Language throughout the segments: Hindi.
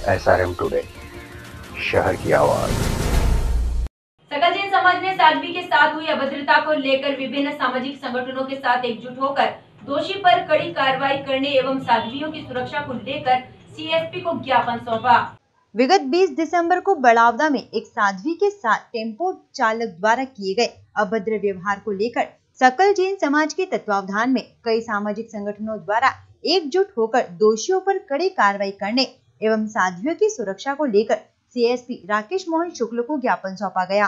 SRM टुडे, शहर की आवाज। सकल जैन समाज ने साध्वी के साथ हुई अभद्रता को लेकर विभिन्न सामाजिक संगठनों के साथ एकजुट होकर दोषी पर कड़ी कार्रवाई करने एवं साध्वियों की सुरक्षा को लेकर CSP को ज्ञापन सौंपा। विगत 20 दिसंबर को बड़ावदा में एक साध्वी के साथ टेम्पो चालक द्वारा किए गए अभद्र व्यवहार को लेकर सकल जैन समाज के तत्वावधान में कई सामाजिक संगठनों द्वारा एकजुट होकर दोषियों पर कड़ी कार्रवाई करने एवं साध्वियों की सुरक्षा को लेकर CSP राकेश मोहन शुक्ल को ज्ञापन सौंपा गया।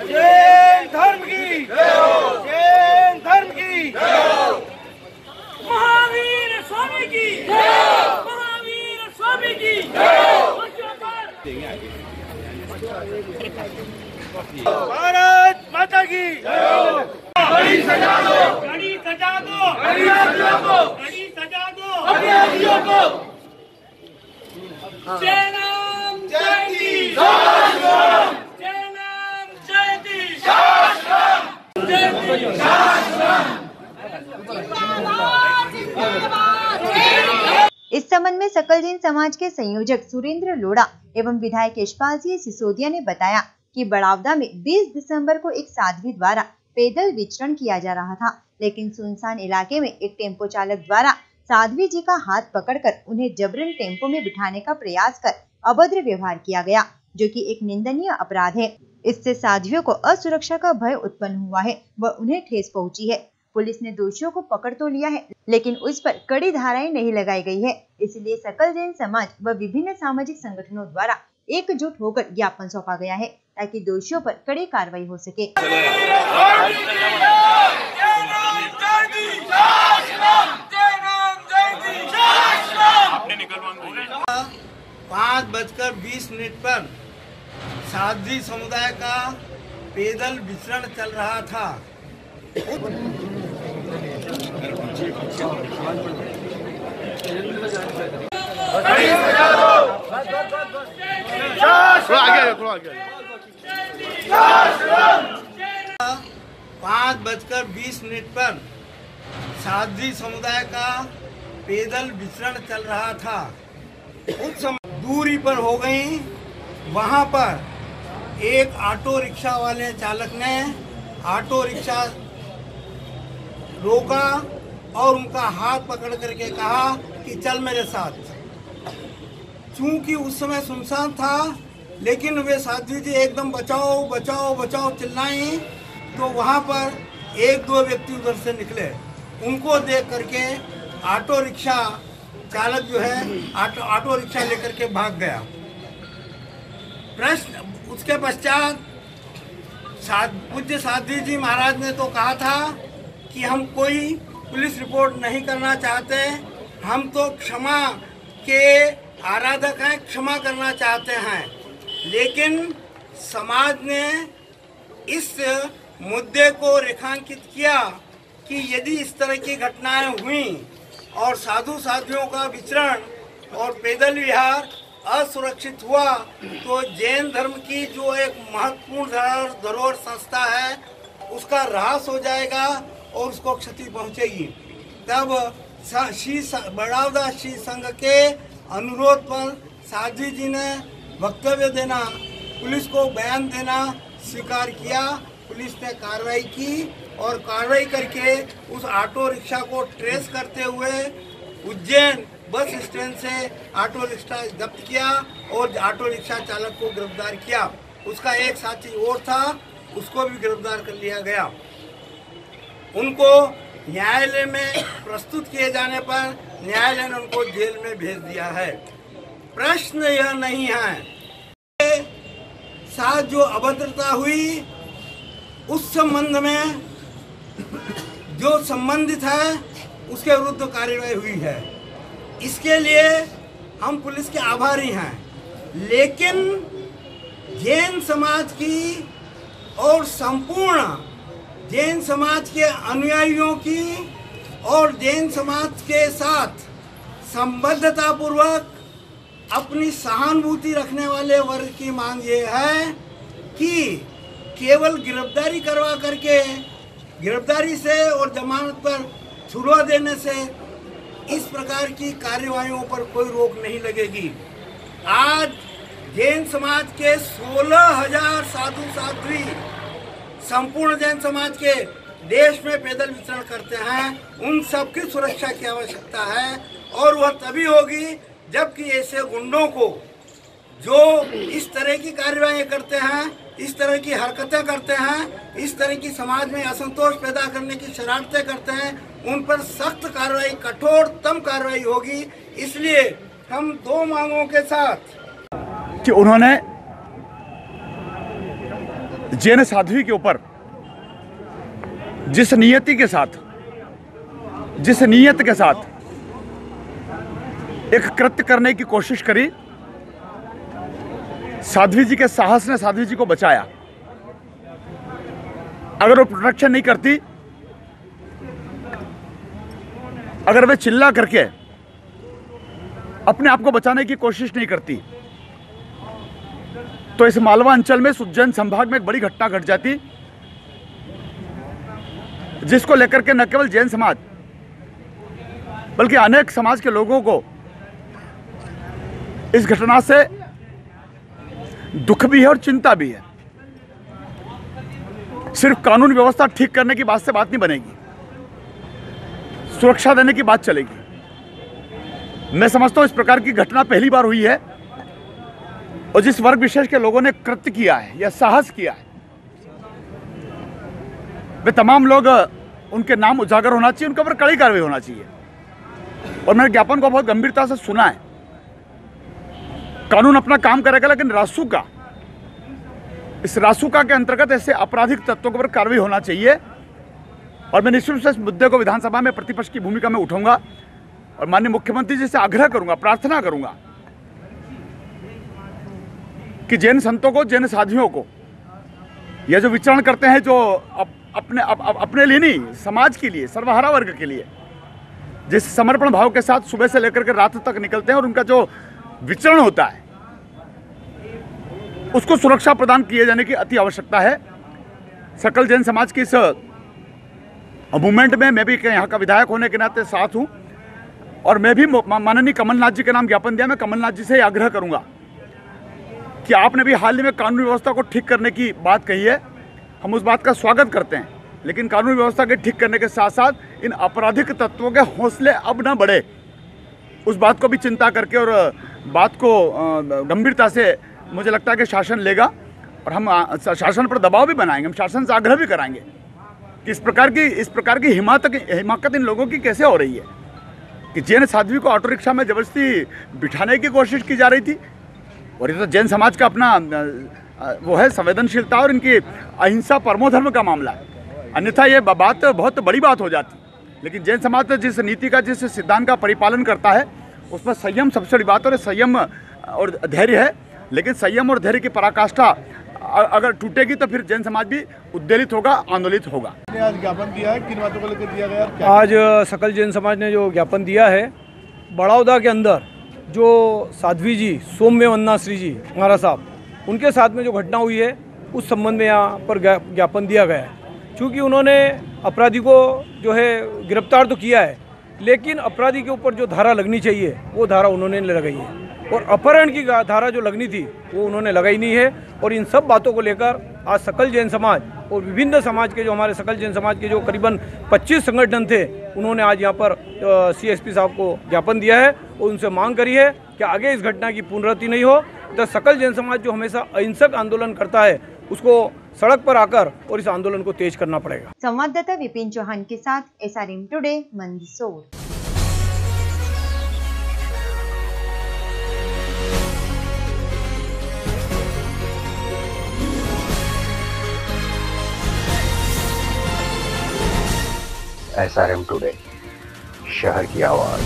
जैन धर्म की जय हो, जैन धर्म की जय हो, महावीर स्वामी की जय हो, महावीर स्वामी की जय हो। भारत माता की जय हो। घड़ी सजा दो, घड़ी सजा दो, घड़ी सजा दो, अपराधियों को। जय राम जय राम, इस संबंध में सकल जैन समाज के संयोजक सुरेंद्र लोढ़ा एवं विधायक यशपाल सिंह सिसोदिया ने बताया कि बड़ावदा में 20 दिसंबर को एक साध्वी द्वारा पैदल विचरण किया जा रहा था, लेकिन सुनसान इलाके में एक टेम्पो चालक द्वारा साध्वी जी का हाथ पकड़कर उन्हें जबरन टेम्पो में बिठाने का प्रयास कर अभद्र व्यवहार किया गया, जो कि एक निंदनीय अपराध है। इससे साध्वियों को असुरक्षा का भय उत्पन्न हुआ है व उन्हें ठेस पहुंची है। पुलिस ने दोषियों को पकड़ तो लिया है, लेकिन उस पर कड़ी धाराएं नहीं लगाई गई है। इसलिए सकल जैन समाज व विभिन्न सामाजिक संगठनों द्वारा एकजुट होकर ज्ञापन सौंपा गया है, ताकि दोषियों पर कड़ी कार्रवाई हो सके। 5:20 पर साध्वी समुदाय का पैदल विचरण चल रहा था। पाँच 5:20 पर साध्वी समुदाय का पैदल विचरण चल रहा था। उस समय दूरी पर हो गई। वहां पर एक ऑटो रिक्शा वाले चालक ने ऑटो रिक्शा रोका और उनका हाथ पकड़ करके कहा कि चल मेरे साथ। चूंकि उस समय सुनसान था, लेकिन वे साध्वी जी एकदम बचाओ बचाओ बचाओ चिल्लाई, तो वहां पर 1-2 व्यक्ति उधर से निकले। उनको देख करके ऑटो रिक्शा चालक जो है ऑटो रिक्शा लेकर के भाग गया। प्रश्न उसके पश्चात पूज्य साध्वी जी महाराज ने तो कहा था कि हम कोई पुलिस रिपोर्ट नहीं करना चाहते, हम तो क्षमा के आराधक हैं, क्षमा करना चाहते हैं। लेकिन समाज ने इस मुद्दे को रेखांकित किया कि यदि इस तरह की घटनाएं हुई और साधु साध्वियों का विचरण और पैदल विहार असुरक्षित हुआ, तो जैन धर्म की जो एक महत्वपूर्ण धरोहर संस्था है उसका ह्रास हो जाएगा और उसको क्षति पहुंचेगी। तब बड़ावदा श्री संघ के अनुरोध पर साध्वी जी ने वक्तव्य देना, पुलिस को बयान देना स्वीकार किया। पुलिस ने कार्रवाई की और कार्रवाई करके उस ऑटो रिक्शा को ट्रेस करते हुए उज्जैन बस स्टैंड से ऑटो रिक्शा जब्त किया और ऑटो रिक्शा चालक को गिरफ्तार किया। उसका एक साथी और था, उसको भी गिरफ्तार कर लिया गया। उनको न्यायालय में प्रस्तुत किए जाने पर न्यायालय ने उनको जेल में भेज दिया है। प्रश्न यह नहीं है साथ जो अभद्रता हुई उस संबंध में जो संबंधित है उसके विरुद्ध कार्रवाई हुई है। इसके लिए हम पुलिस के आभारी हैं, लेकिन जैन समाज की और संपूर्ण जैन समाज के अनुयायियों की और जैन समाज के साथ संबद्धता पूर्वक अपनी सहानुभूति रखने वाले वर्ग की मांग ये है कि केवल गिरफ्तारी करवा करके, गिरफ्तारी से और जमानत पर छुड़वा देने से इस प्रकार की कार्यवाहियों पर कोई रोक नहीं लगेगी। आज जैन समाज के 16,000 साधु साध्वी संपूर्ण जैन समाज के देश में पैदल विचरण करते हैं, उन सबकी सुरक्षा की आवश्यकता है और वह तभी होगी जबकि ऐसे गुंडों को जो इस तरह की कार्यवाही करते हैं, इस तरह की हरकतें करते हैं, इस तरह की समाज में असंतोष पैदा करने की शरारतें करते हैं, उन पर सख्त कार्रवाई, कठोरतम कार्रवाई होगी। इसलिए हम 2 मांगों के साथ कि उन्होंने जैन साध्वी के ऊपर जिस नियत के साथ एक कृत्य करने की कोशिश करी, साध्वी जी के साहस ने साध्वी जी को बचाया। अगर वो प्रोटेक्शन नहीं करती, अगर वे चिल्ला करके अपने आप को बचाने की कोशिश नहीं करती, तो इस मालवा अंचल में उज्जैन संभाग में एक बड़ी घटना घट जाती, जिसको लेकर के न केवल जैन समाज बल्कि अनेक समाज के लोगों को इस घटना से दुख भी है और चिंता भी है। सिर्फ कानून व्यवस्था ठीक करने की बात से बात नहीं बनेगी, सुरक्षा देने की बात चलेगी। मैं समझता हूं इस प्रकार की घटना पहली बार हुई है और जिस वर्ग विशेष के लोगों ने कृत्य किया है या साहस किया है, वे तमाम लोग, उनके नाम उजागर होना चाहिए, उनके ऊपर कड़ी कार्रवाई होना चाहिए। और मैंने ज्ञापन को बहुत गंभीरता से सुना है। कानून अपना काम करेगा, लेकिन रासुका, इस रासुका के अंतर्गत ऐसे आपराधिक तत्वों के ऊपर कार्रवाई होना चाहिए। और मैं निश्चित रूप से इस मुद्दे को विधानसभा में प्रतिपक्ष की भूमिका में उठाऊंगा और माननीय मुख्यमंत्री जी से आग्रह करूंगा, प्रार्थना करूंगा कि जैन संतों को, जैन साध्वियों को, यह जो विचरण करते हैं, जो अपने लिए नहीं, समाज के लिए, सर्वहारा वर्ग के लिए जिस समर्पण भाव के साथ सुबह से लेकर के रात तक निकलते हैं और उनका जो विचरण होता है, उसको सुरक्षा प्रदान किए जाने की अति आवश्यकता है। सकल जैन समाज की इस मूवमेंट में मैं भी यहाँ का विधायक होने के नाते साथ हूँ और मैं भी माननीय कमलनाथ जी के नाम ज्ञापन दिया। मैं कमलनाथ जी से आग्रह करूंगा कि आपने भी हाल ही में कानून व्यवस्था को ठीक करने की बात कही है, हम उस बात का स्वागत करते हैं, लेकिन कानून व्यवस्था के ठीक करने के साथ साथ इन आपराधिक तत्वों के हौसले अब न बढ़े, उस बात को भी चिंता करके और बात को गंभीरता से मुझे लगता है कि शासन लेगा और हम शासन पर दबाव भी बनाएंगे, हम शासन से आग्रह भी कराएंगे कि इस प्रकार की हिमाकत इन लोगों की कैसे हो रही है कि जैन साध्वी को ऑटो रिक्शा में जबरदस्ती बिठाने की कोशिश की जा रही थी। और ये तो जैन समाज का अपना वो है संवेदनशीलता और इनकी अहिंसा परमो धर्म का मामला है, अन्यथा ये बात बहुत बड़ी बात हो जाती। लेकिन जैन समाज जिस नीति का, जिस सिद्धांत का परिपालन करता है, उसमें संयम सबसे बड़ी बात और संयम और धैर्य है। लेकिन संयम और धैर्य की पराकाष्ठा अगर टूटेगी तो फिर जैन समाज भी उद्वेलित होगा, आंदोलित होगा। आज ज्ञापन दिया है, किन बातों को लेकर दिया गया? आज सकल जैन समाज ने जो ज्ञापन दिया है, बड़ौदा के अंदर जो साध्वी जी, सौम्य वंदना श्री जी महाराज साहब, उनके साथ में जो घटना हुई है, उस संबंध में यहाँ पर ज्ञापन दिया गया है। क्योंकि उन्होंने अपराधी को जो है गिरफ्तार तो किया है, लेकिन अपराधी के ऊपर जो धारा लगनी चाहिए वो धारा उन्होंने लगाई है और अपहरण की धारा जो लगनी थी वो उन्होंने लगाई नहीं है। और इन सब बातों को लेकर आज सकल जैन समाज और विभिन्न समाज के, जो हमारे सकल जैन समाज के जो करीबन 25 संगठन थे, उन्होंने आज यहाँ पर CSP साहब को ज्ञापन दिया है और उनसे मांग करी है कि आगे इस घटना की पुनरावृत्ति नहीं हो। तो सकल जैन समाज जो हमेशा अहिंसक आंदोलन करता है, उसको सड़क पर आकर और इस आंदोलन को तेज करना पड़ेगा। संवाददाता विपिन चौहान के साथ SRM today, Mandsaur. SRM today, शहर की आवाज।